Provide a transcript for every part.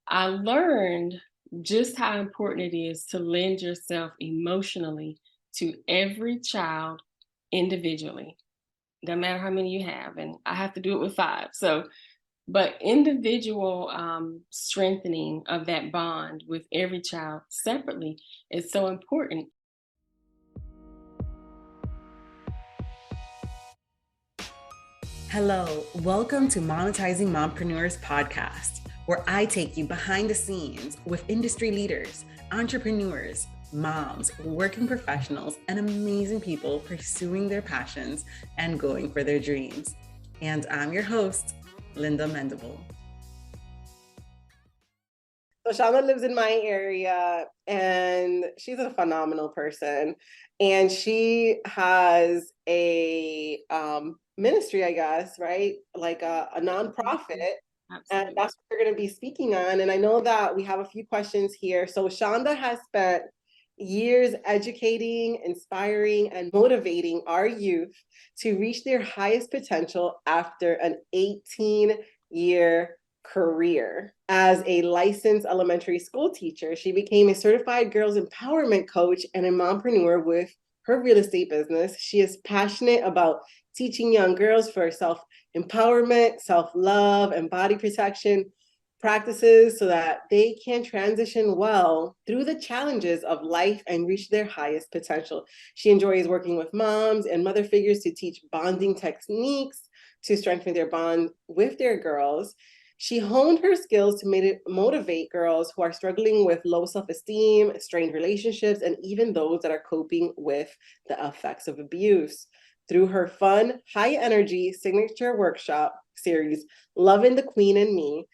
I learned just how important it is to lend yourself emotionally to every child individually. No matter how many you have, and I have to do it with five. So, but individual strengthening of that bond with every child separately is so important. Hello, welcome to Monetizing Mompreneurs podcast, where I take you behind the scenes with industry leaders, entrepreneurs, moms, working professionals, and amazing people pursuing their passions and going for their dreams. And I'm your host, Linda Mendable. So Shonda lives in my area and she's a phenomenal person. And she has a ministry, I guess, right? Like a nonprofit. And Absolutely. that's what we're going to be speaking on. And I know that we have a few questions here. So Shonda has spent years educating, inspiring, and motivating our youth to reach their highest potential after an 18-year career. As a licensed elementary school teacher, she became a certified girls empowerment coach and a mompreneur with her real estate business. She is passionate about teaching young girls for self-empowerment, self-love, and body protection practices so that they can transition well through the challenges of life and reach their highest potential. She enjoys working with moms and mother figures to teach bonding techniques to strengthen their bond with their girls. She honed her skills to motivate girls who are struggling with low self-esteem, strained relationships, and even those that are coping with the effects of abuse. Through her fun, high-energy signature workshop series, Loving the Queen and Me,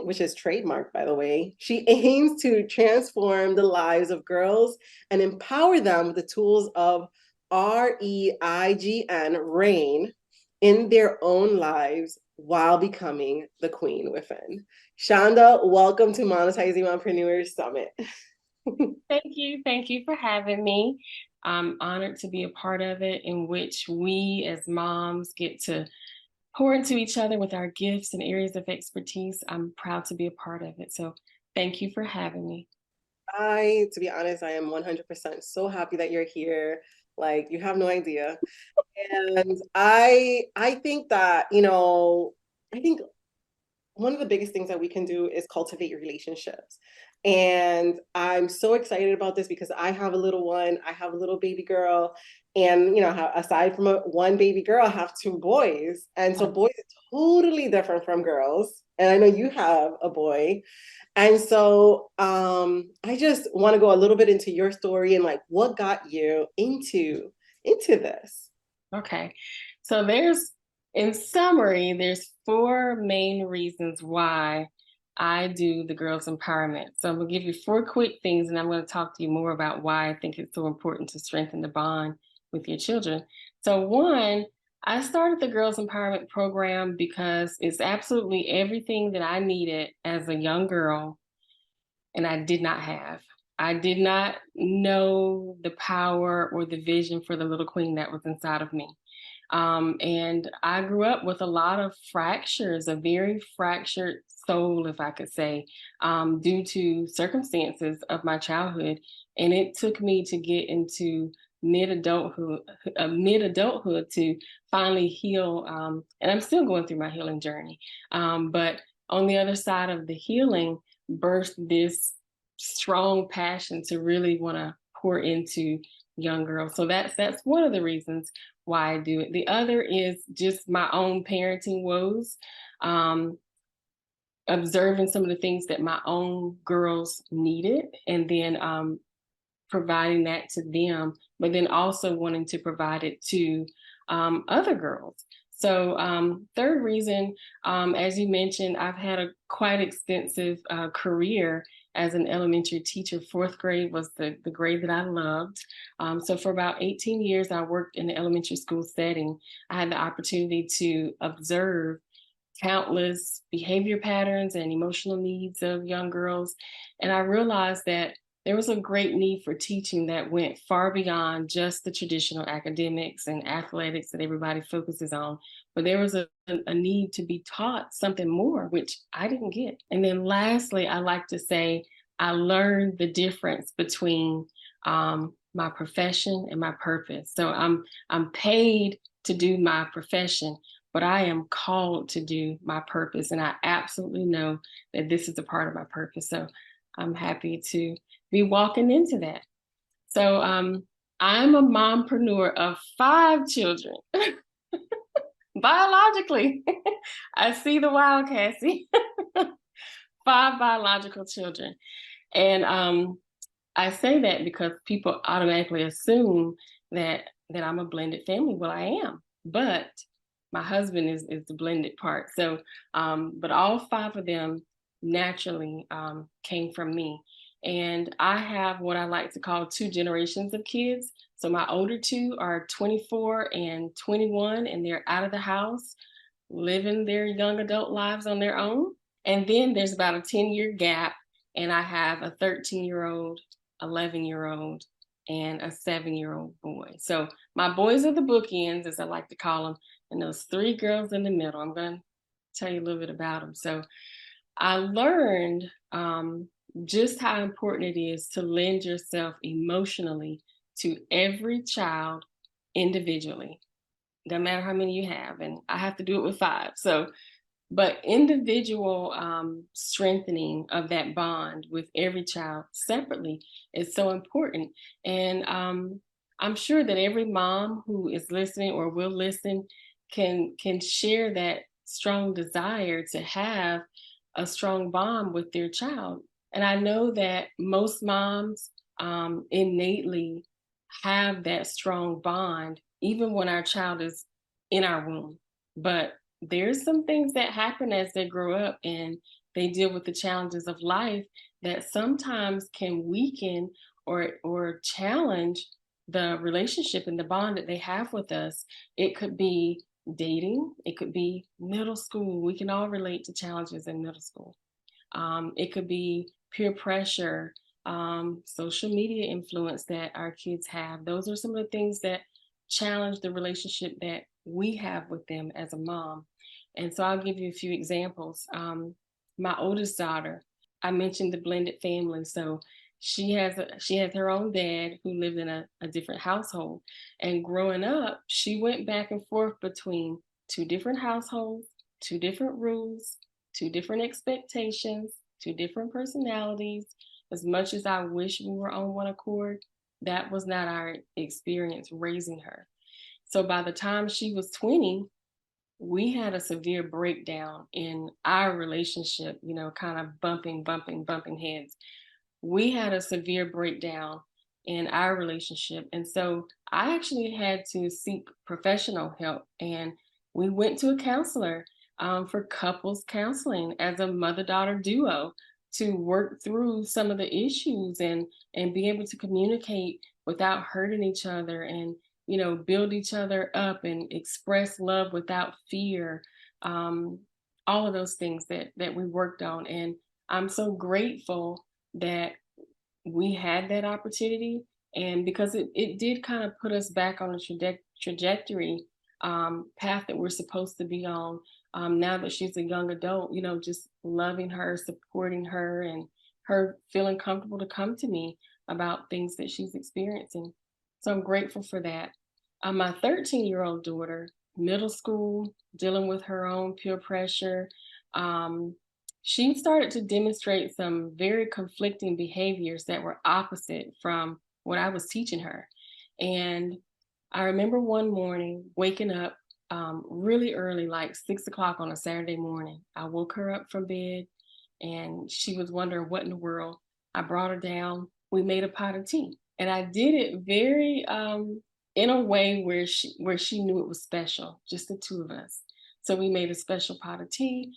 which is trademarked, by the way, she aims to transform the lives of girls and empower them with the tools of REIGN, in their own lives while becoming the queen within. Shonda, welcome to Monetizing Mompreneurs Summit. Thank you. Thank you for having me. I'm honored to be a part of it, in which we as moms get to pour into each other with our gifts and areas of expertise. I'm proud to be a part of it. So thank you for having me. To be honest, I am 100% so happy that you're here. Like, you have no idea. And I think that, I think one of the biggest things that we can do is cultivate relationships. And I'm so excited about this because I have a little one, I have a little baby girl. And, aside from one baby girl, I have two boys. And so boys are totally different from girls. And I know you have a boy. And so I just want to go a little bit into your story and like what got you into this. Okay. So in summary, there's four main reasons why I do the girls empowerment. So I'm gonna give you four quick things, and I'm going to talk to you more about why I think it's so important to strengthen the bond with your children. So one, I started the girls empowerment program because it's absolutely everything that I needed as a young girl, and I did not have. I did not know the power or the vision for the little queen that was inside of me. And I grew up with a lot of fractures, a very fractured soul, if I could say, due to circumstances of my childhood. And it took me to get into mid adulthood to finally heal. And I'm still going through my healing journey. But on the other side of the healing, birthed this strong passion to really want to pour into young girls. So that's one of the reasons why I do it. The other is just my own parenting woes, observing some of the things that my own girls needed, and then providing that to them, but then also wanting to provide it to other girls. So third reason, as you mentioned, I've had a quite extensive career as an elementary teacher. Fourth grade was the grade that I loved. So for about 18 years, I worked in the elementary school setting. I had the opportunity to observe countless behavior patterns and emotional needs of young girls. And I realized that there was a great need for teaching that went far beyond just the traditional academics and athletics that everybody focuses on. But there was a need to be taught something more, which I didn't get. And then lastly, I like to say I learned the difference between my profession and my purpose. So I'm paid to do my profession, but I am called to do my purpose. And I absolutely know that this is a part of my purpose. So I'm happy to be walking into that. So I'm a mompreneur of 5 children. Biologically. I see the wild, Cassie. 5 biological children. And I say that because people automatically assume that I'm a blended family. Well, I am, but my husband is the blended part. So, but all 5 of them naturally came from me. And I have what I like to call 2 generations of kids. So my older 2 are 24 and 21, and they're out of the house, living their young adult lives on their own. And then there's about a 10-year gap, and I have a 13-year-old, 11-year-old, and a 7-year-old boy. So my boys are the bookends, as I like to call them, and those 3 girls in the middle. I'm going to tell you a little bit about them. So I learned just how important it is to lend yourself emotionally to every child individually, no matter how many you have. And I have to do it with 5. So, but individual strengthening of that bond with every child separately is so important. And I'm sure that every mom who is listening or will listen can share that strong desire to have a strong bond with their child. And I know that most moms innately have that strong bond, even when our child is in our womb. But there's some things that happen as they grow up and they deal with the challenges of life that sometimes can weaken or challenge the relationship and the bond that they have with us. It could be dating, it could be middle school. We can all relate to challenges in middle school. It could be peer pressure, social media influence that our kids have. Those are some of the things that challenge the relationship that we have with them as a mom. And so I'll give you a few examples. My oldest daughter, I mentioned the blended family. So she has her own dad who lived in a different household. And growing up, she went back and forth between 2 different households, 2 different rules, 2 different expectations, 2 different personalities. As much as I wish we were on one accord, that was not our experience raising her. So by the time she was 20, we had a severe breakdown in our relationship, kind of bumping heads. We had a severe breakdown in our relationship. And so I actually had to seek professional help. And we went to a counselor for couples counseling as a mother-daughter duo to work through some of the issues and be able to communicate without hurting each other and build each other up and express love without fear. All of those things that we worked on. And I'm so grateful that we had that opportunity. And because it did kind of put us back on the trajectory path that we're supposed to be on. Now that she's a young adult, just loving her, supporting her, and her feeling comfortable to come to me about things that she's experiencing. So I'm grateful for that. My 13-year-old daughter, middle school, dealing with her own peer pressure, she started to demonstrate some very conflicting behaviors that were opposite from what I was teaching her. And I remember one morning waking up really early, like 6 o'clock on a Saturday morning. I woke her up from bed and she was wondering what in the world. I brought her down. We made a pot of tea. And I did it very in a way where she knew it was special, just the 2 of us. So we made a special pot of tea.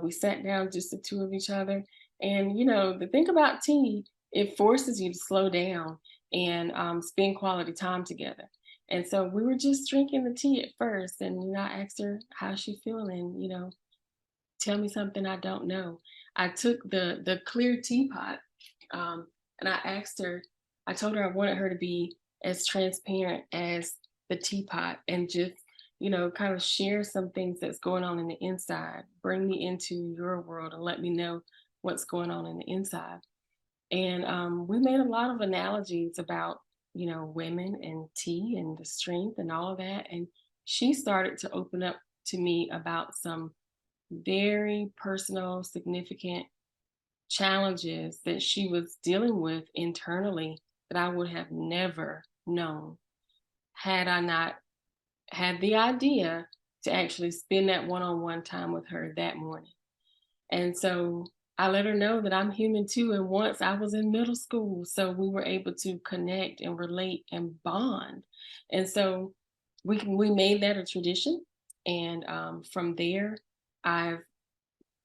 We sat down, just the 2 of each other. And, the thing about tea, it forces you to slow down and spend quality time together. And so we were just drinking the tea at first. And I asked her, how's she feeling? Tell me something I don't know. I took the clear teapot, And I told her I wanted her to be as transparent as the teapot and just, kind of share some things that's going on in the inside. Bring me into your world and let me know what's going on in the inside. And we made a lot of analogies about, women and tea and the strength and all of that. And she started to open up to me about some very personal, significant challenges that she was dealing with internally that I would have never known had I not had the idea to actually spend that one-on-one time with her that morning. And so I let her know that I'm human too. And once I was in middle school, so we were able to connect and relate and bond. And so we made that a tradition. And from there, I've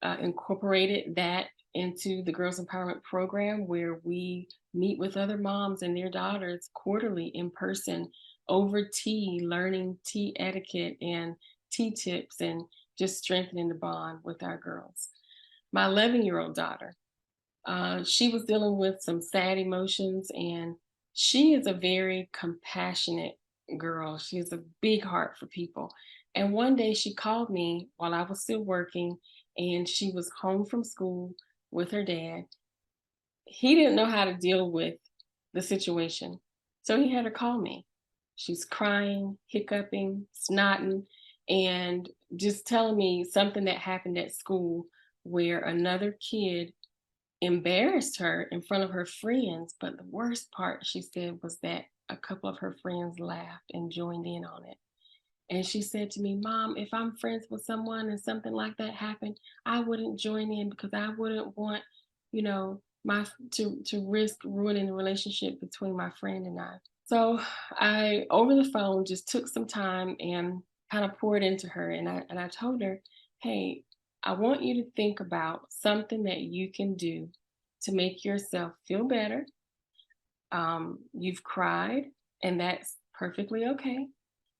incorporated that into the Girls Empowerment Program, where we meet with other moms and their daughters quarterly in person over tea, learning tea etiquette and tea tips, and just strengthening the bond with our girls. My 11-year-old daughter, she was dealing with some sad emotions, and she is a very compassionate girl. She has a big heart for people. And one day she called me while I was still working, and she was home from school with her dad. He didn't know how to deal with the situation, so he had her call me. She's crying, hiccuping, snotting, and just telling me something that happened at school where another kid embarrassed her in front of her friends. But the worst part, she said, was that a couple of her friends laughed and joined in on it. And she said to me, Mom, if I'm friends with someone and something like that happened, I wouldn't join in because I wouldn't want, my to risk ruining the relationship between my friend and I. So I, over the phone, just took some time and kind of poured into her. And I told her, hey, I want you to think about something that you can do to make yourself feel better. You've cried, and that's perfectly okay.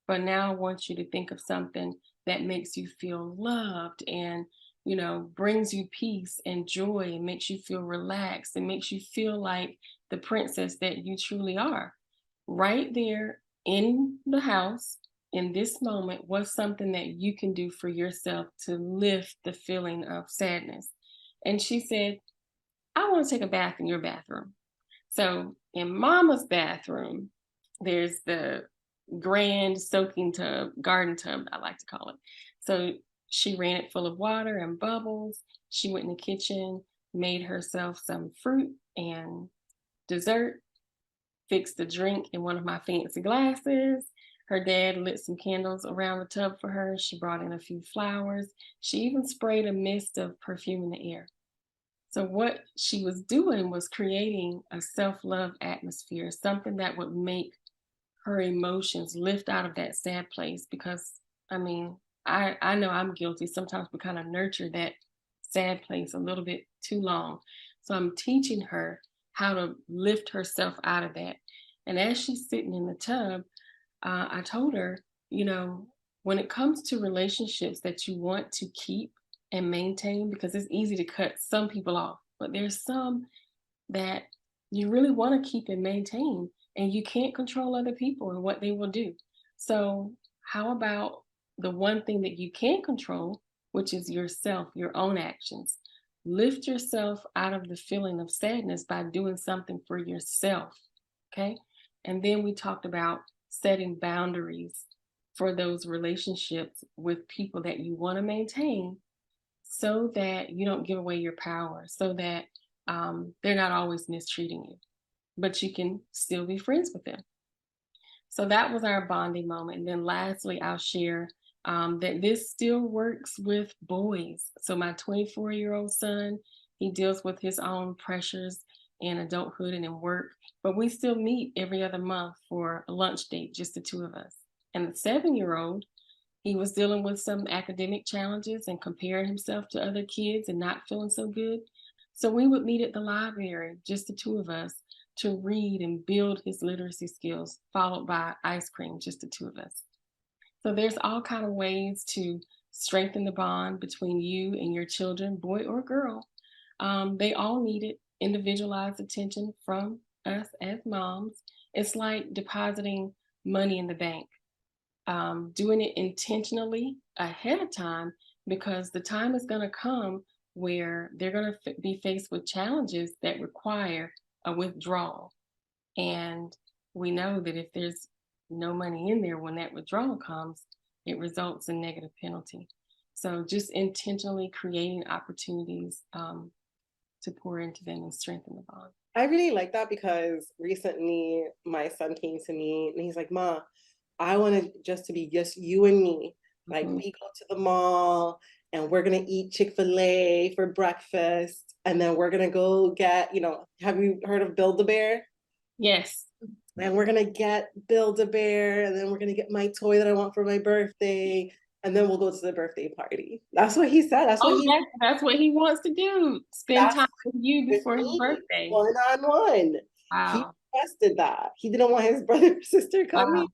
But now I want you to think of something that makes you feel loved and, brings you peace and joy and makes you feel relaxed and makes you feel like the princess that you truly are. Right there in the house, in this moment, what's something that you can do for yourself to lift the feeling of sadness? And she said, I want to take a bath in your bathroom. So in Mama's bathroom, there's the grand soaking tub, garden tub, I like to call it. So she ran it full of water and bubbles. She went in the kitchen, made herself some fruit and dessert, fixed a drink in one of my fancy glasses. Her dad lit some candles around the tub for her. She brought in a few flowers. She even sprayed a mist of perfume in the air. So what she was doing was creating a self-love atmosphere, something that would make her emotions lift out of that sad place. Because I mean, I know I'm guilty. Sometimes we kind of nurture that sad place a little bit too long. So I'm teaching her how to lift herself out of that. And as she's sitting in the tub, I told her, when it comes to relationships that you want to keep and maintain, because it's easy to cut some people off, but there's some that you really want to keep and maintain, and you can't control other people and what they will do. So how about the one thing that you can control, which is yourself, your own actions? Lift yourself out of the feeling of sadness by doing something for yourself. Okay. And then we talked about setting boundaries for those relationships with people that you want to maintain, so that you don't give away your power, so that they're not always mistreating you, but you can still be friends with them. So that was our bonding moment. And then lastly, I'll share that this still works with boys. So my 24-year-old son, he deals with his own pressures in adulthood and in work, but we still meet every other month for a lunch date, just the two of us. And the 7-year-old, he was dealing with some academic challenges and comparing himself to other kids and not feeling so good. So we would meet at the library, just the two of us, to read and build his literacy skills, followed by ice cream, just the two of us. So there's all kind of ways to strengthen the bond between you and your children, boy or girl. They all need it. individualized attention from us as moms. It's like depositing money in the bank, doing it intentionally ahead of time, because the time is going to come where they're going to be faced with challenges that require a withdrawal. And we know that if there's no money in there when that withdrawal comes, it results in negative penalty. So just intentionally creating opportunities to pour into them and strengthen the bond. I really like that because recently my son came to me and he's like, Ma, I want it just to be just you and me. Like Mhm. we go to the mall and we're gonna eat Chick-fil-A for breakfast, and then we're gonna go get, have you heard of Build-A-Bear? Yes. And we're gonna get Build-A-Bear, and then we're gonna get my toy that I want for my birthday, and then we'll go to the birthday party. That's what he said. That's what Oh, he that's what he wants to do. Spend that's time with you with before his me, birthday. one on one. He Wow. requested that. He didn't want his brother or sister Wow. coming.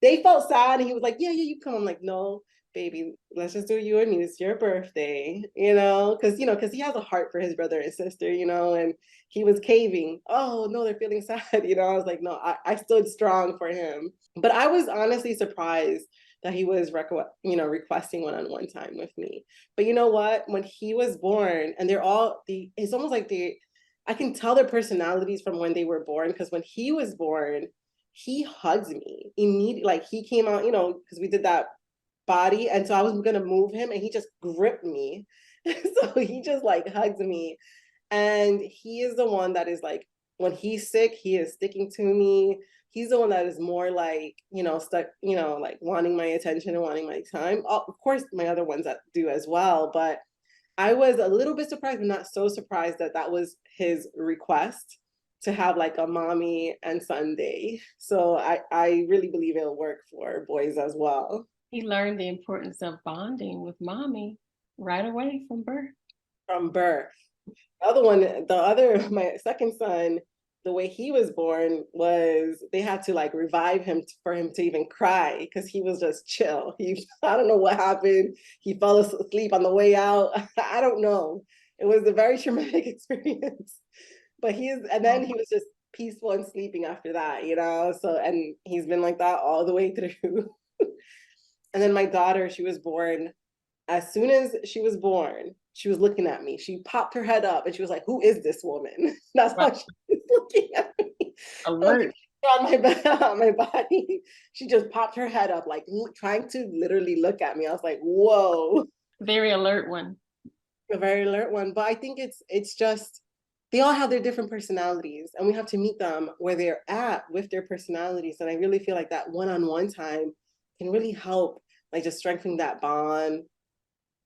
They felt sad, and he was like, "Yeah, yeah, you come." I'm like, "No, baby, let's just do you and me. It's your birthday, because he has a heart for his brother and sister, and he was caving. Oh no, they're feeling sad, I was like, no, I stood strong for him. But I was honestly surprised that he was requesting one-on-one time with me. But you know what? When he was born, and it's almost like I can tell their personalities from when they were born, because when he was born, he hugged me immediately. Like he came out, because we did that body. And so I was gonna move him and he just gripped me. So he just like hugged me. And he is the one that is like, when he's sick, he is sticking to me. He's the one that is more like, stuck, like wanting my attention and wanting my time. Of course, my other ones that do as well. But I was a little bit surprised, but not so surprised that that was his request, to have like a mommy and son day. So I really believe it'll work for boys as well. He learned the importance of bonding with mommy right away from birth. From birth. My second son, the way he was born was they had to like revive him for him to even cry, because he was just chill. I don't know what happened. He fell asleep on the way out. I don't know. It was a very traumatic experience. And then he was just peaceful and sleeping after that. So, and he's been like that all the way through. And then my daughter, she was born. As soon as she was born, she was looking at me. She popped her head up and she was like, "Who is this woman?" That's Right. how she was looking at me. I was Alert. like, on my body. She just popped her head up, like trying to literally look at me. I was like, "Whoa." Very alert one. A very alert one. But I think it's just, they all have their different personalities, and we have to meet them where they're at with their personalities. And I really feel like that one-on-one time can really help, like just strengthen that bond.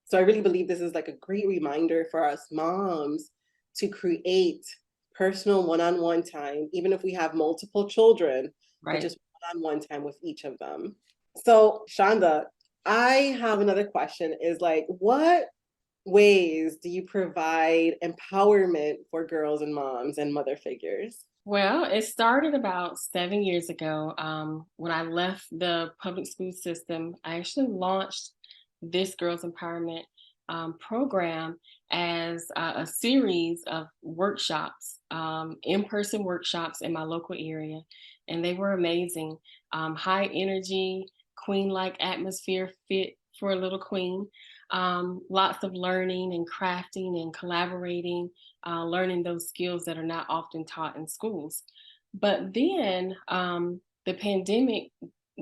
So I really believe this is like a great reminder for us moms to create personal one-on-one time, even if we have multiple children, but Right. just one-on-one time with each of them. So Shonda, I have another question, is like, what ways do you provide empowerment for girls and moms and mother figures? Well, it started about 7 years ago. When I left the public school system, I actually launched this Girls Empowerment program as a series of workshops, in-person workshops in my local area. And they were amazing. High energy, queen-like atmosphere, fit for a little queen. Lots of learning and crafting and collaborating, learning those skills that are not often taught in schools. But then the pandemic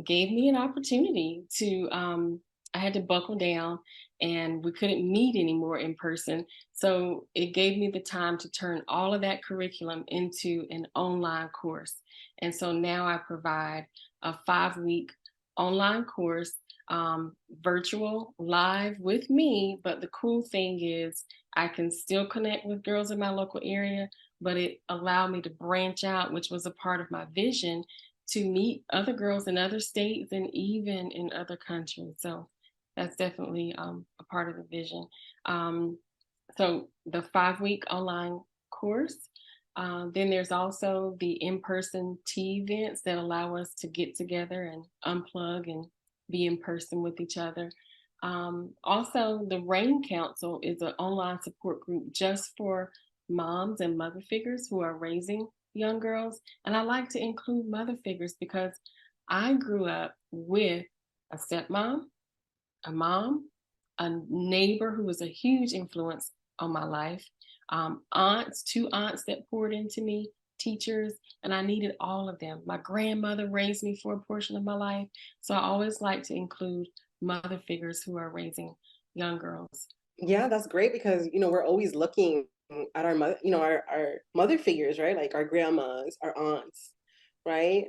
gave me an opportunity to, I had to buckle down and we couldn't meet anymore in person. So it gave me the time to turn all of that curriculum into an online course. And so now I provide a 5-week online course, virtual, live with me. But the cool thing is, I can still connect with girls in my local area, but it allowed me to branch out, which was a part of my vision, to meet other girls in other states and even in other countries. So that's definitely a part of the vision. Um, so the 5-week online course. Then there's also the in-person tea events that allow us to get together and unplug and be in person with each other. Also, the Rain Council is an online support group just for moms and mother figures who are raising young girls. And I like to include mother figures because I grew up with a stepmom, a mom, a neighbor who was a huge influence on my life, aunts, two aunts that poured into me, teachers, and I needed all of them. My grandmother raised me for a portion of my life. So I always like to include mother figures who are raising young girls. Yeah, that's great because we're always looking at our mother, our mother figures, right? Like our grandmas, our aunts, right?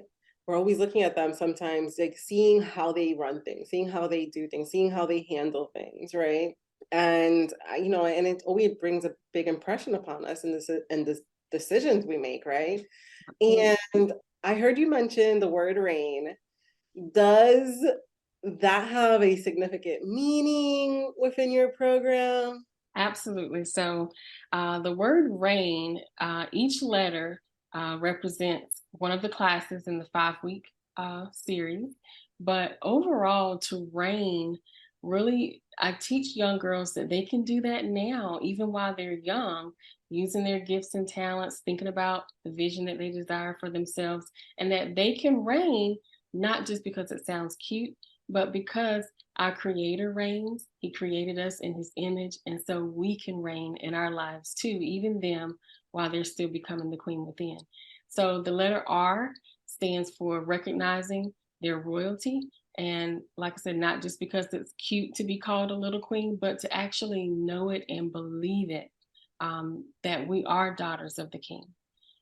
We're always looking at them sometimes, like seeing how they run things, seeing how they do things, seeing how they handle things, right? And and it always brings a big impression upon us in this decisions we make, right? And I heard you mention the word rain. Does that have a significant meaning within your program? Absolutely. So the word rain, each letter represents one of the classes in the 5-week series. But overall, to reign, really, I teach young girls that they can do that now, even while they're young, using their gifts and talents, thinking about the vision that they desire for themselves, and that they can reign not just because it sounds cute, but because our creator reigns. He created us in his image. And so we can reign in our lives too, even them, while they're still becoming the queen within. So the letter R stands for recognizing their royalty. And like I said, not just because it's cute to be called a little queen, but to actually know it and believe it, that we are daughters of the king.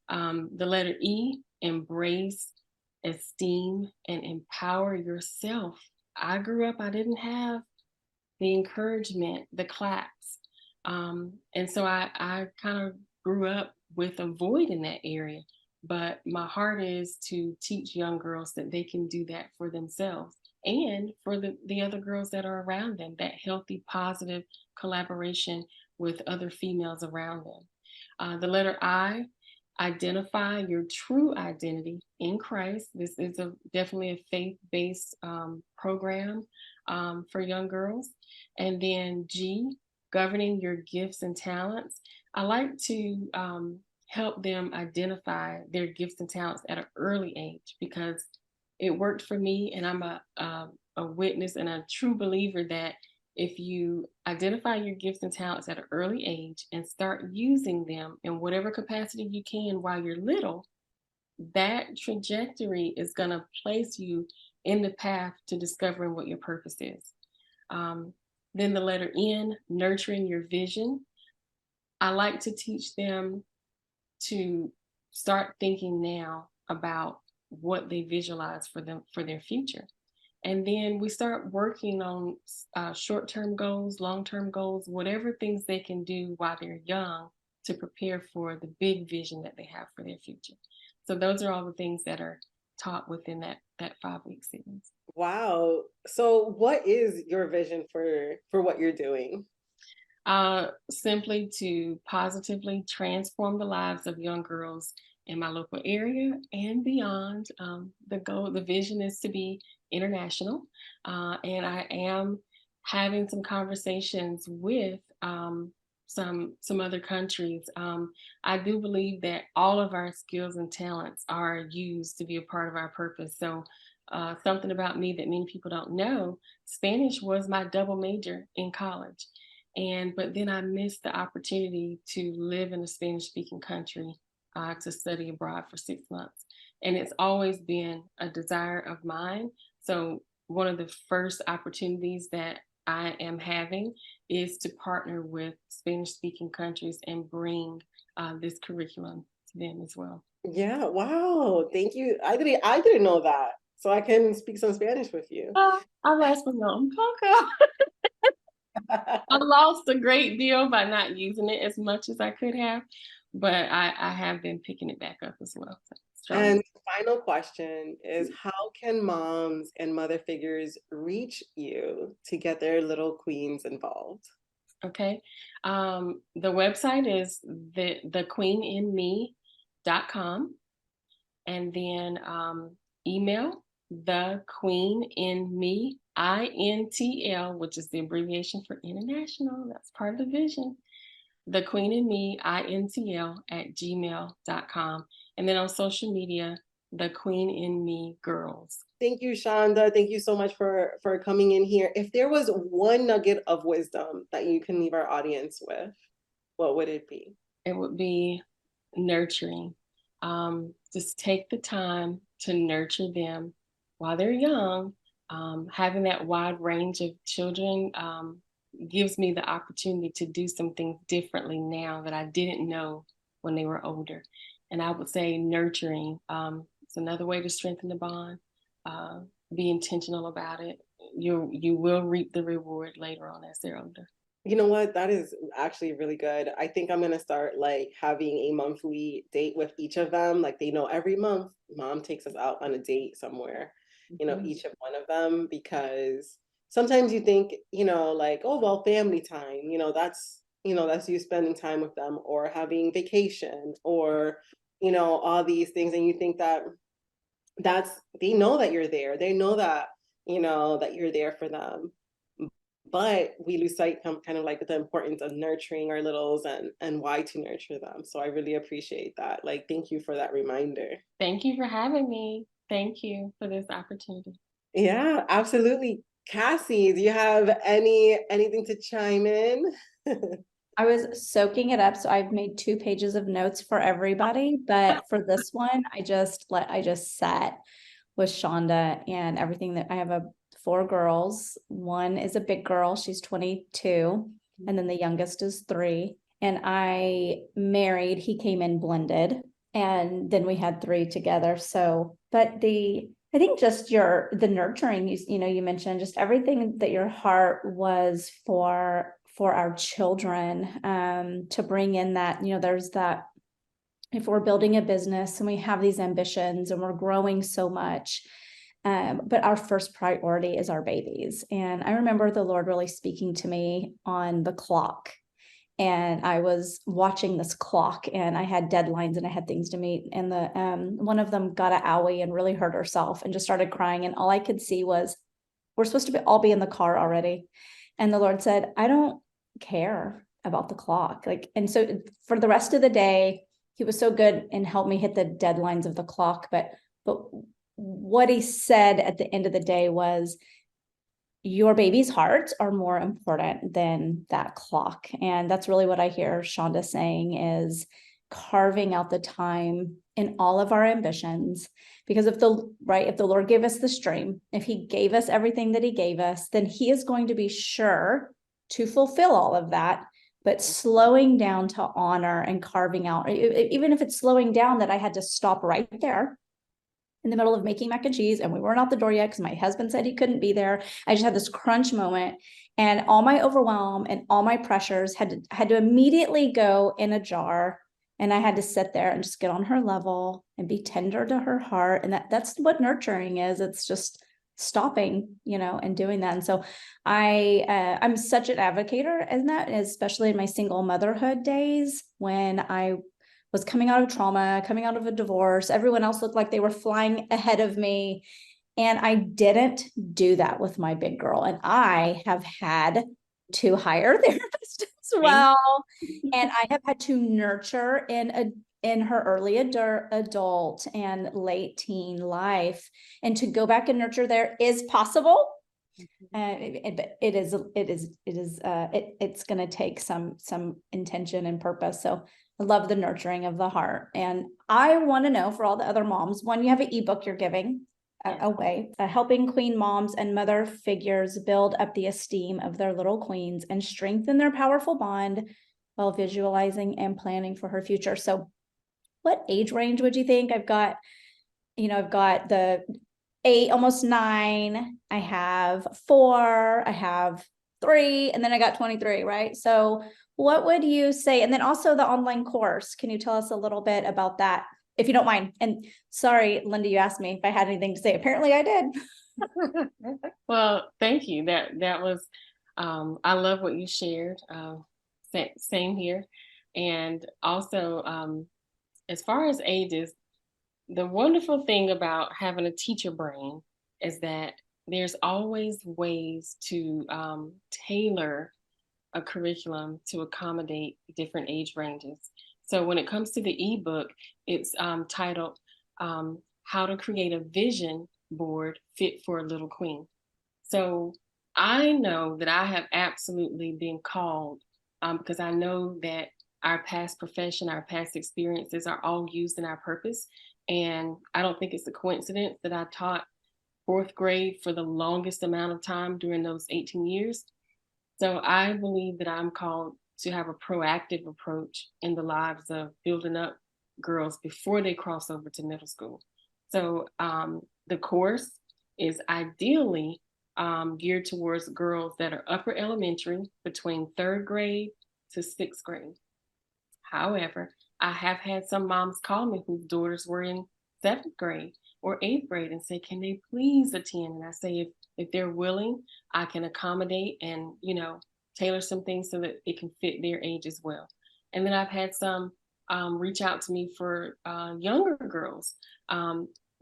The letter E, embrace, esteem, and empower yourself. I grew up, I didn't have the encouragement, the claps. And so I kind of grew up with a void in that area. But my heart is to teach young girls that they can do that for themselves and for the other girls that are around them, that healthy, positive collaboration with other females around them. The letter I, identify your true identity in Christ. This is definitely a faith-based program for young girls. And then G, governing your gifts and talents. I like to help them identify their gifts and talents at an early age because it worked for me, and I'm a witness and a true believer that if you identify your gifts and talents at an early age and start using them in whatever capacity you can while you're little, that trajectory is going to place you in the path to discovering what your purpose is. Um, then the letter N, nurturing your vision. I like to teach them to start thinking now about what they visualize for them for their future. And then we start working on short-term goals, long-term goals, whatever things they can do while they're young to prepare for the big vision that they have for their future. So those are all the things that are taught within that 5-week series. Wow. So what is your vision for what you're doing? Simply to positively transform the lives of young girls in my local area and beyond. The vision is to be international, and I am having some conversations with some other countries. I do believe that all of our skills and talents are used to be a part of our purpose. So. Something about me that many people don't know, Spanish was my double major in college. But then I missed the opportunity to live in a Spanish speaking country to study abroad for 6 months. And it's always been a desire of mine. So one of the first opportunities that I am having is to partner with Spanish speaking countries and bring this curriculum to them as well. Yeah, wow. Thank you. I didn't know that. So I can speak some Spanish with you. Habla español un poco. I lost a great deal by not using it as much as I could have, but I have been picking it back up as well. And final question is, how can moms and mother figures reach you to get their little queens involved? Okay. The website is thequeeninme.com, and then email the queen in me, INTL, which is the abbreviation for international. That's part of the vision. The Queen in Me, INTL, at gmail.com. And then on social media, The Queen in Me Girls. Thank you, Shonda. Thank you so much for coming in here. If there was one nugget of wisdom that you can leave our audience with, what would it be? It would be nurturing. Just take the time to nurture them while they're young. Having that wide range of children gives me the opportunity to do some things differently now that I didn't know when they were older. And I would say nurturing. It's another way to strengthen the bond. Be intentional about it. You will reap the reward later on as they're older. You know what? That is actually really good. I think I'm gonna start like having a monthly date with each of them. Like they know every month mom takes us out on a date somewhere, each of one of them, because sometimes you think, like, oh well, family time, that's you spending time with them or having vacation or, all these things. And you think that they know that you're there. They know that, that you're there for them, but we lose sight kind of like the importance of nurturing our littles and why to nurture them. So I really appreciate that. Like, thank you for that reminder. Thank you for having me. Thank you for this opportunity. Yeah, absolutely. Cassie, do you have anything to chime in? I was soaking it up, so I've made 2 pages of notes for everybody, but for this one, I just sat with Shonda and everything that I have 4 girls. One is a big girl, she's 22, and then the youngest is 3. And I married, he came in blended, and then we had 3 together. So, but I think just the nurturing, you mentioned just everything that your heart was for our children, to bring in that, there's that, if we're building a business and we have these ambitions and we're growing so much, but our first priority is our babies. And I remember the Lord really speaking to me on the clock. And I was watching this clock and I had deadlines and I had things to meet. And one of them got an owie and really hurt herself and just started crying. And all I could see was, we're supposed to all be in the car already. And the Lord said, I don't care about the clock. And so for the rest of the day, he was so good and helped me hit the deadlines of the clock. But what he said at the end of the day was, your baby's hearts are more important than that clock. And that's really what I hear Shonda saying, is carving out the time in all of our ambitions. Because if the Lord gave us this dream, if he gave us everything that he gave us, then he is going to be sure to fulfill all of that. But slowing down to honor and carving out, even if it's slowing down that I had to stop right there in the middle of making mac and cheese and we weren't out the door yet because my husband said he couldn't be there. I just had this crunch moment, and all my overwhelm and all my pressures had to immediately go in a jar. And I had to sit there and just get on her level and be tender to her heart. And that's what nurturing is. It's just stopping, and doing that. And so I'm such an advocate in that, especially in my single motherhood days when I was coming out of trauma, coming out of a divorce. Everyone else looked like they were flying ahead of me. And I didn't do that with my big girl. And I have had to hire therapists as well. And I have had to nurture in her early adult and late teen life. And to go back and nurture there is possible. It's going to take some intention and purpose. So I love the nurturing of the heart. And I want to know, for all the other moms, one, you have an ebook you're giving away, helping queen moms and mother figures build up the esteem of their little queens and strengthen their powerful bond while visualizing and planning for her future. So what age range would you think? I've got the 8, almost 9. I have 4, I have 3, and then I got 23, right? So what would you say? And then also the online course. Can you tell us a little bit about that, if you don't mind? And sorry, Linda, you asked me if I had anything to say. Apparently I did. Well, thank you. That was, I love what you shared. Same here. And also, as far as ages, the wonderful thing about having a teacher brain is that there's always ways to tailor a curriculum to accommodate different age ranges. So when it comes to the ebook, it's titled How to Create a Vision Board Fit for a Little Queen. So I know that I have absolutely been called because I know that our past profession, our past experiences are all used in our purpose. And I don't think it's a coincidence that I taught fourth grade for the longest amount of time during those 18 years. So I believe that I'm called to have a proactive approach in the lives of building up girls before they cross over to middle school. So the course is ideally geared towards girls that are upper elementary between third grade to sixth grade. However, I have had some moms call me whose daughters were in seventh grade or eighth grade and say, can they please attend? And I say, if they're willing, I can accommodate and, tailor some things so that it can fit their age as well. And then I've had some reach out to me for younger girls.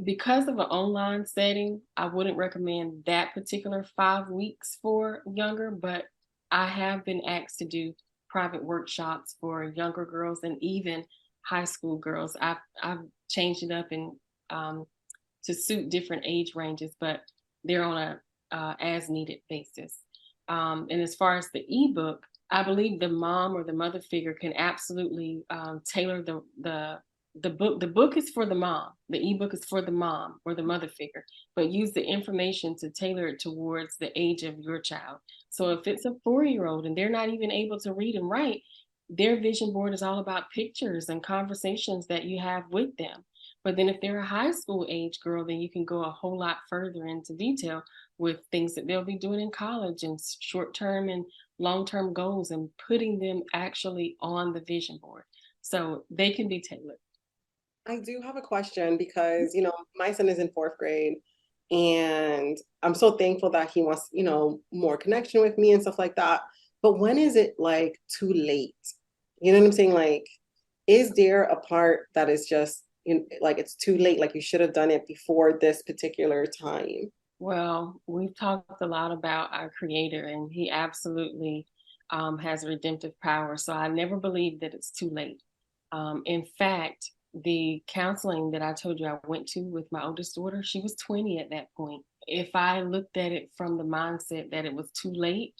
Because of an online setting, I wouldn't recommend that particular 5 weeks for younger, but I have been asked to do private workshops for younger girls and even high school girls. I've changed it up and to suit different age ranges, but they're on a as needed basis. And as far as the ebook, I believe the mom or the mother figure can absolutely tailor the book. The book is for the mom. The ebook is for the mom or the mother figure, but use the information to tailor it towards the age of your child. So if it's a 4-year-old and they're not even able to read and write, their vision board is all about pictures and conversations that you have with them. But then if they're a high school age girl, then you can go a whole lot further into detail with things that they'll be doing in college and short-term and long-term goals and putting them actually on the vision board. So they can be tailored. I do have a question because, my son is in fourth grade and I'm so thankful that he wants, more connection with me and stuff like that. But when is it like too late? You know what I'm saying? Like, is there a part that is just like it's too late, like you should have done it before this particular time? Well, we've talked a lot about our creator, and he absolutely has redemptive power. So I never believe that it's too late. In fact, the counseling that I told you I went to with my oldest daughter, she was 20 at that point. If I looked at it from the mindset that it was too late,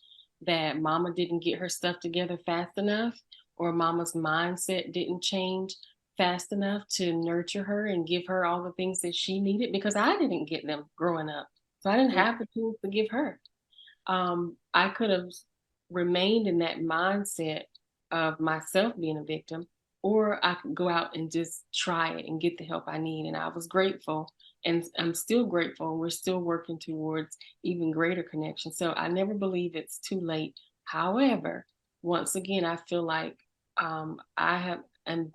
that mama didn't get her stuff together fast enough, or mama's mindset didn't change fast enough to nurture her and give her all the things that she needed, because I didn't get them growing up. So I didn't have the tools to give her. I could have remained in that mindset of myself being a victim, or I could go out and just try it and get the help I need. And I was grateful, and I'm still grateful. We're still working towards even greater connection. So I never believe it's too late. However, once again, I feel like I'm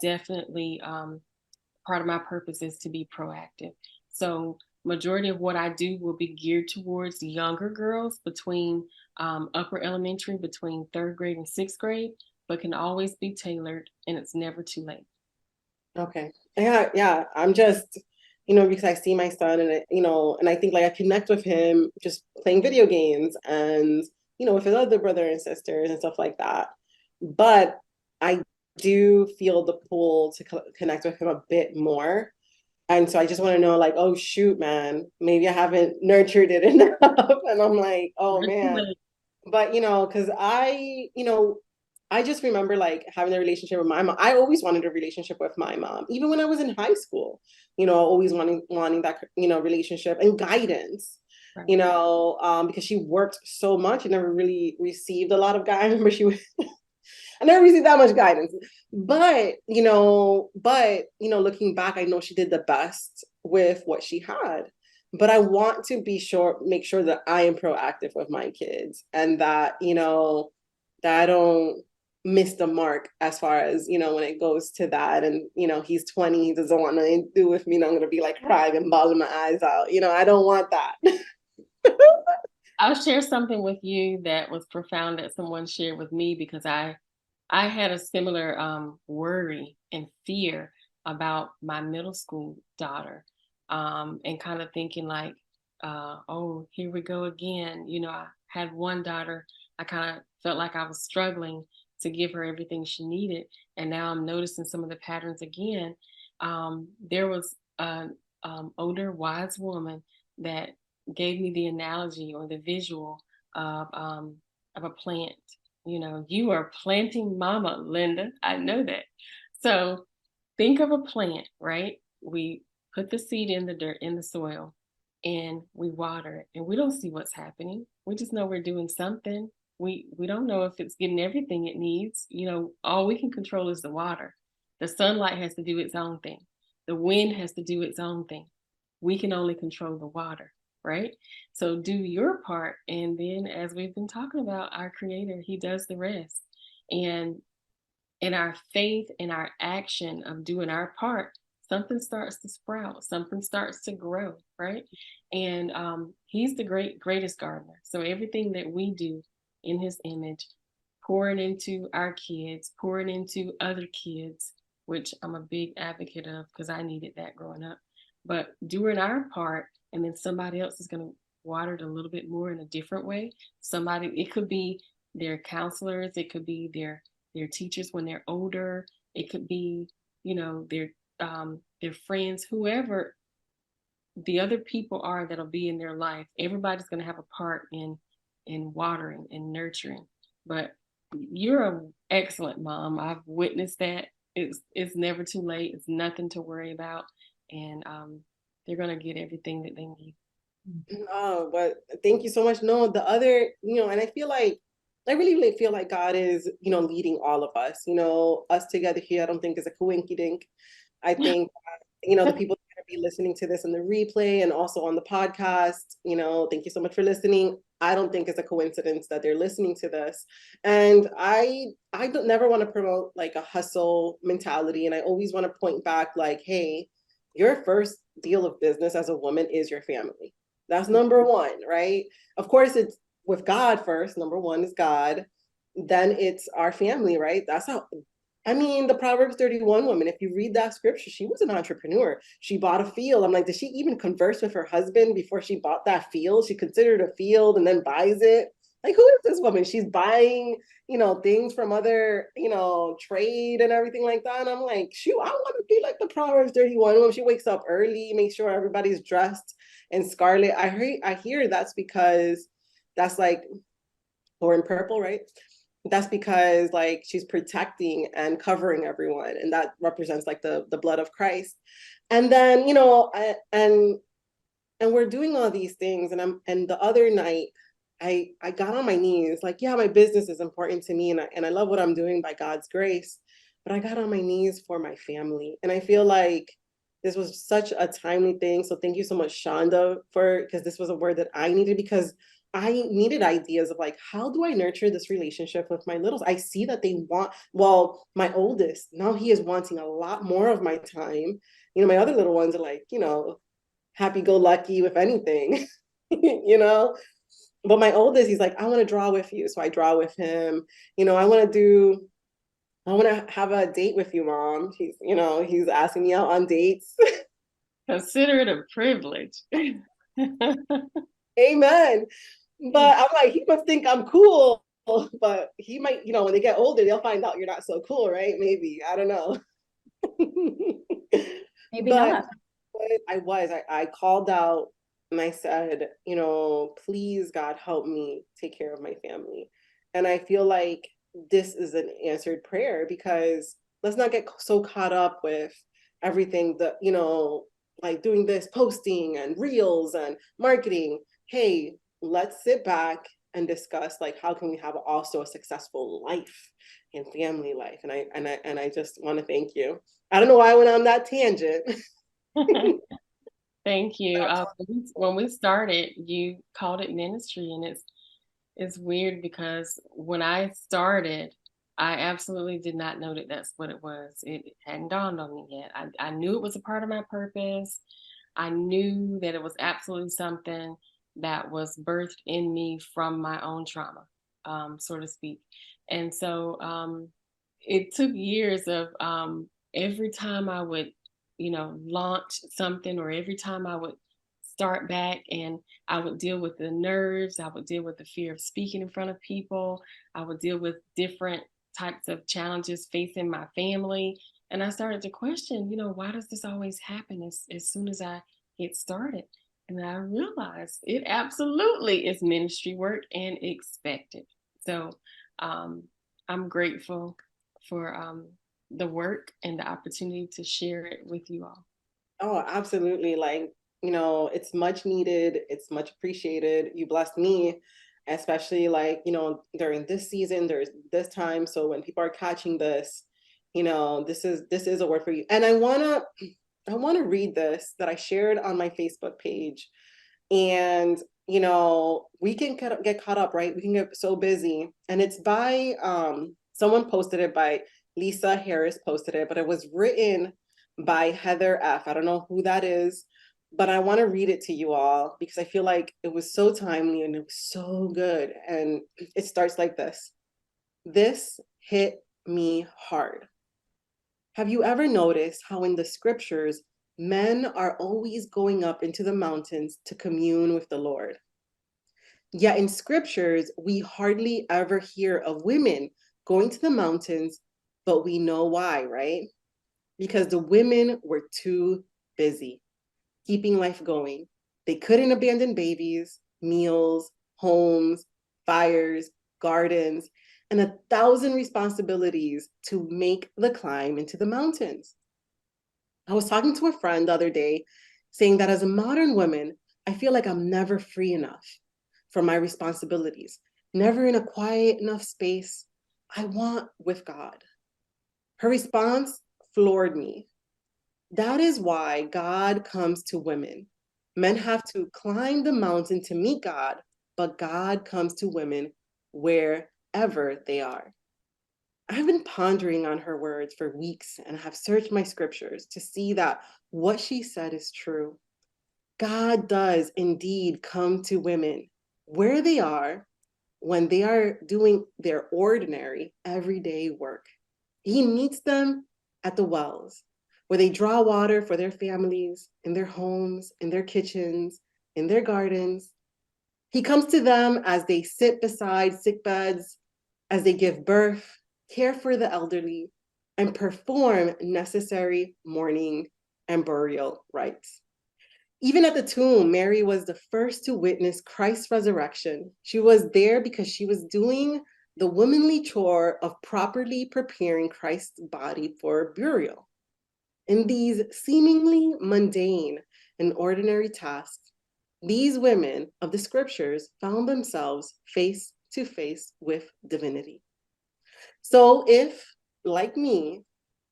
definitely part of my purpose is to be proactive. So majority of what I do will be geared towards younger girls between upper elementary, between third grade and sixth grade, but can always be tailored, and it's never too late. Okay. Yeah. I'm just, because I see my son and I think like I connect with him just playing video games and, with his other brother and sisters and stuff like that. But I do feel the pull to connect with him a bit more. And so I just want to know, like, oh shoot, man, maybe I haven't nurtured it enough. And I'm like, oh man. But because I just remember like having a relationship with my mom. I always wanted a relationship with my mom, even when I was in high school, always wanting that, relationship and guidance, Right. Because she worked so much and never really received a lot of guidance. I remember I never received that much guidance, but looking back, I know she did the best with what she had. But I want to make sure that I am proactive with my kids and that, that I don't miss the mark as far as, when it goes to that. And, he's 20, he doesn't want nothing to do with me. And I'm going to be like crying and bawling my eyes out. I don't want that. I'll share something with you that was profound that someone shared with me, because I had a similar worry and fear about my middle school daughter, and kind of thinking like, oh, here we go again. I had one daughter, I kind of felt like I was struggling to give her everything she needed. And now I'm noticing some of the patterns again. There was an older, wise woman that gave me the analogy or the visual of a plant. You know, you are planting mama, Linda. I know that. So think of a plant, right? We put the seed in the dirt, in the soil, and we water it. And we don't see what's happening. We just know we're doing something. We don't know if it's getting everything it needs. You know, all we can control is the water. The sunlight has to do its own thing. The wind has to do its own thing. We can only control the water, right? So do your part. And then, as we've been talking about, our creator, he does the rest. And in our faith and our action of doing our part, something starts to sprout, something starts to grow, right? And he's the greatest gardener. So everything that we do in his image, pouring into our kids, pouring into other kids, which I'm a big advocate of because I needed that growing up. But doing our part, and then somebody else is going to water it a little bit more in a different way. Somebody, it could be their counselors, it could be their teachers when they're older, it could be, you know, their friends, whoever the other people are that'll be in their life. Everybody's going to have a part in watering and nurturing. But you're an excellent mom. I've witnessed that. It's never too late. It's nothing to worry about, and they're going to get everything that they need. Oh, but thank you so much. No, the other, and I feel like I really, really feel like God is, leading all of us, us together here. I don't think is a coinkydink. I think, the people that are going to be listening to this in the replay and also on the podcast, thank you so much for listening. I don't think it's a coincidence that they're listening to this. And I don't never want to promote like a hustle mentality. And I always want to point back like, hey, your first deal of business as a woman is your family. That's number one, right? Of course, it's with God first. Number one is God. Then it's our family, right? That's how, I mean, the Proverbs 31 woman, if you read that scripture, she was an entrepreneur. She bought a field. I'm like, did she even converse with her husband before she bought that field? She considered a field and then buys it. Like, who is this woman? She's buying, things from other, trade and everything like that. And I'm like, shoot, I want to be like the Proverbs 31 woman. She wakes up early, makes sure everybody's dressed in scarlet. I hear that's because that's like, or in purple, right? That's because like she's protecting and covering everyone, and that represents like the blood of Christ. And then and we're doing all these things, and the other night I got on my knees, like, yeah, my business is important to me, and I love what I'm doing by God's grace, but I got on my knees for my family. And I feel like this was such a timely thing. So thank you so much, Shonda, because this was a word that I needed, because I needed ideas of like, how do I nurture this relationship with my littles? I see that they want, well, my oldest, now he is wanting a lot more of my time. My other little ones are like, happy-go-lucky with anything, But my oldest, he's like, I want to draw with you. So I draw with him. I want to have a date with you, Mom. He's asking me out on dates. Consider it a privilege. Amen. But I'm like, he must think I'm cool, but he might, when they get older, they'll find out you're not so cool, right? Maybe. I don't know. Maybe but not. I called out and I said, please, God, help me take care of my family. And I feel like this is an answered prayer, because let's not get so caught up with everything that, like doing this, posting and reels and marketing. Hey, let's sit back and discuss like how can we have also a successful life and family life. And I just want to thank you. I don't know why I went on that tangent. Thank you. When we started, you called it ministry, and it's weird because when I started, I absolutely did not know that that's what it was. It hadn't dawned on me yet. I knew it was a part of my purpose. I knew that it was absolutely something that was birthed in me from my own trauma, so to speak. And so it took years of every time I would, launch something, or every time I would start back, and I would deal with the nerves. I would deal with the fear of speaking in front of people. I would deal with different types of challenges facing my family. And I started to question, why does this always happen as soon as I get started? And I realized it absolutely is ministry work and expected. So I'm grateful for the work and the opportunity to share it with you all. Oh, absolutely. Like, it's much needed. It's much appreciated. You blessed me, especially like, during this season, there's this time. So when people are catching this, this is a word for you. And I wanna read this that I shared on my Facebook page. And we can get caught up, right? We can get so busy. And it's by someone posted it, by Lisa Harris posted it, but it was written by Heather F. I don't know who that is, but I want to read it to you all because I feel like it was so timely and it was so good. And it starts like this. This hit me hard. Have you ever noticed how in the scriptures, men are always going up into the mountains to commune with the Lord? Yet in scriptures, we hardly ever hear of women going to the mountains, but we know why, right? Because the women were too busy keeping life going. They couldn't abandon babies, meals, homes, fires, gardens, and 1,000 responsibilities to make the climb into the mountains. I was talking to a friend the other day saying that as a modern woman, I feel like I'm never free enough from my responsibilities, never in a quiet enough space I want with God. Her response floored me. That is why God comes to women. Men have to climb the mountain to meet God, but God comes to women wherever they are. I've been pondering on her words for weeks and have searched my scriptures to see that what she said is true. God does indeed come to women where they are when they are doing their ordinary, everyday work. He meets them at the wells, where they draw water for their families, in their homes, in their kitchens, in their gardens. He comes to them as they sit beside sick beds, as they give birth, care for the elderly, and perform necessary mourning and burial rites. Even at the tomb, Mary was the first to witness Christ's resurrection. She was there because she was doing the womanly chore of properly preparing Christ's body for burial. In these seemingly mundane and ordinary tasks, these women of the scriptures found themselves face to face with divinity. So if, like me,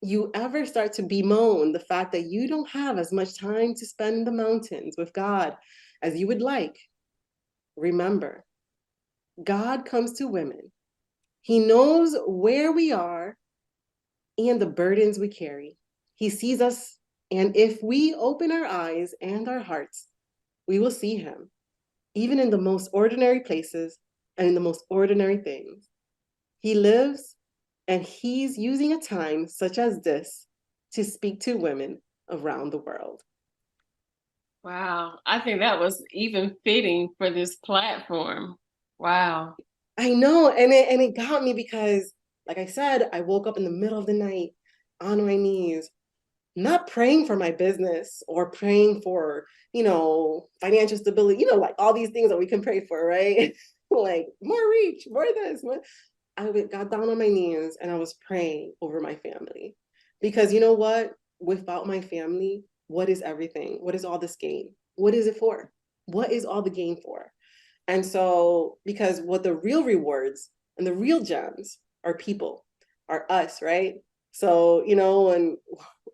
you ever start to bemoan the fact that you don't have as much time to spend in the mountains with God as you would like, remember, God comes to women. He knows where we are and the burdens we carry. He sees us, and if we open our eyes and our hearts, we will see him, even in the most ordinary places and in the most ordinary things. He lives, and he's using a time such as this to speak to women around the world. Wow. I think that was even fitting for this platform. Wow. I know, and it got me because, like I said, I woke up in the middle of the night on my knees, not praying for my business or praying for, financial stability, like all these things that we can pray for, right? Like more reach, more this, more. I got down on my knees and I was praying over my family. Because you know what? Without my family, what is everything? What is all this gain? What is it for? What is all the gain for? And so, because what the real rewards and the real gems are people, are us, right? So, when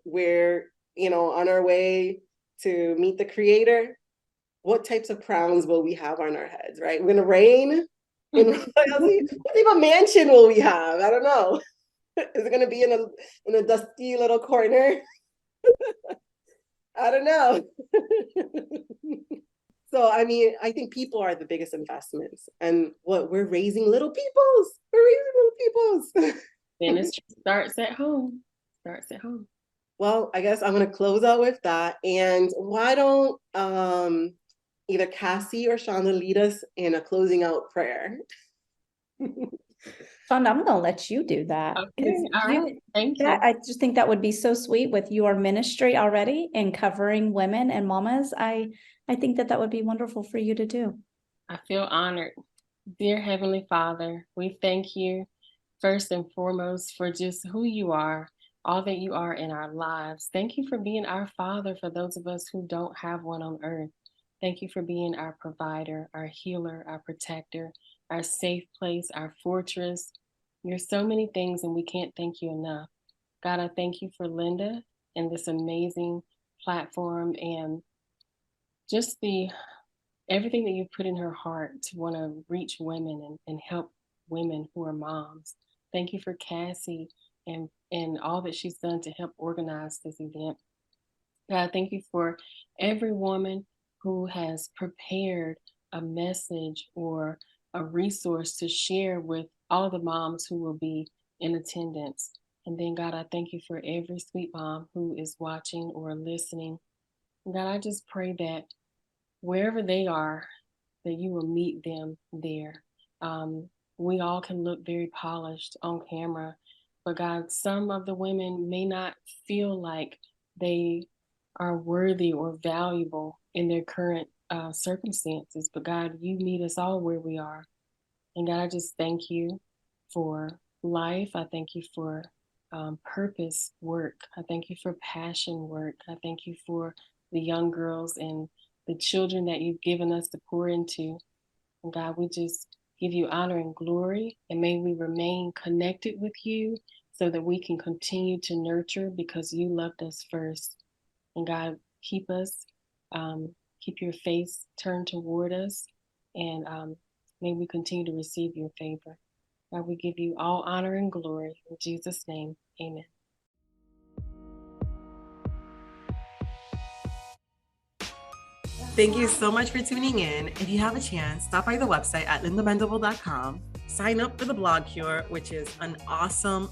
we're, on our way to meet the creator, what types of crowns will we have on our heads, right? We're going to reign in royalty. What type of mansion will we have? I don't know. Is it going to be in a dusty little corner? I don't know. So, I mean, I think people are the biggest investments. And what we're raising little peoples. We're raising little peoples. Ministry starts at home. Starts at home. Well, I guess I'm going to close out with that. And why don't either Cassie or Shonda lead us in a closing out prayer. Shonda, I'm gonna let you do that. Okay, all right. Thank you. I just think that would be so sweet with your ministry already and covering women and mamas. I think that would be wonderful for you to do. I feel honored. Dear Heavenly Father, we thank you first and foremost for just who you are, all that you are in our lives. Thank you for being our Father for those of us who don't have one on earth. Thank you for being our provider, our healer, our protector, our safe place, our fortress. You're so many things, and we can't thank you enough. God, I thank you for Linda and this amazing platform and just everything that you've put in her heart to want to reach women and help women who are moms. Thank you for Cassie and all that she's done to help organize this event. God, thank you for every woman who has prepared a message or a resource to share with all the moms who will be in attendance. And then, God, I thank you for every sweet mom who is watching or listening. And God, I just pray that wherever they are, that you will meet them there. We all can look very polished on camera, but God, some of the women may not feel like they are worthy or valuable in their current circumstances. But God, you meet us all where we are. And God, I just thank you for life. I thank you for purpose work. I thank you for passion work. I thank you for the young girls and the children that you've given us to pour into. And God, we just give you honor and glory, and may we remain connected with you so that we can continue to nurture because you loved us first. And God, keep us, keep your face turned toward us, and may we continue to receive your favor. God, we give you all honor and glory. In Jesus' name, amen. Thank you so much for tuning in. If you have a chance, stop by the website at lindamendable.com. Sign up for the Blog Cure, which is an awesome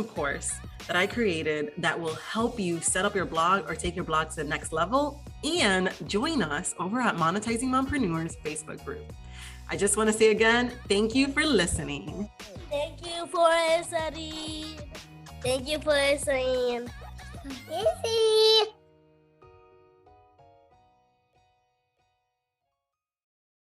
course that I created that will help you set up your blog or take your blog to the next level. And join us over at Monetizing Mompreneurs Facebook group. I just want to say again, thank you for listening. Thank you for listening. Thank you for listening.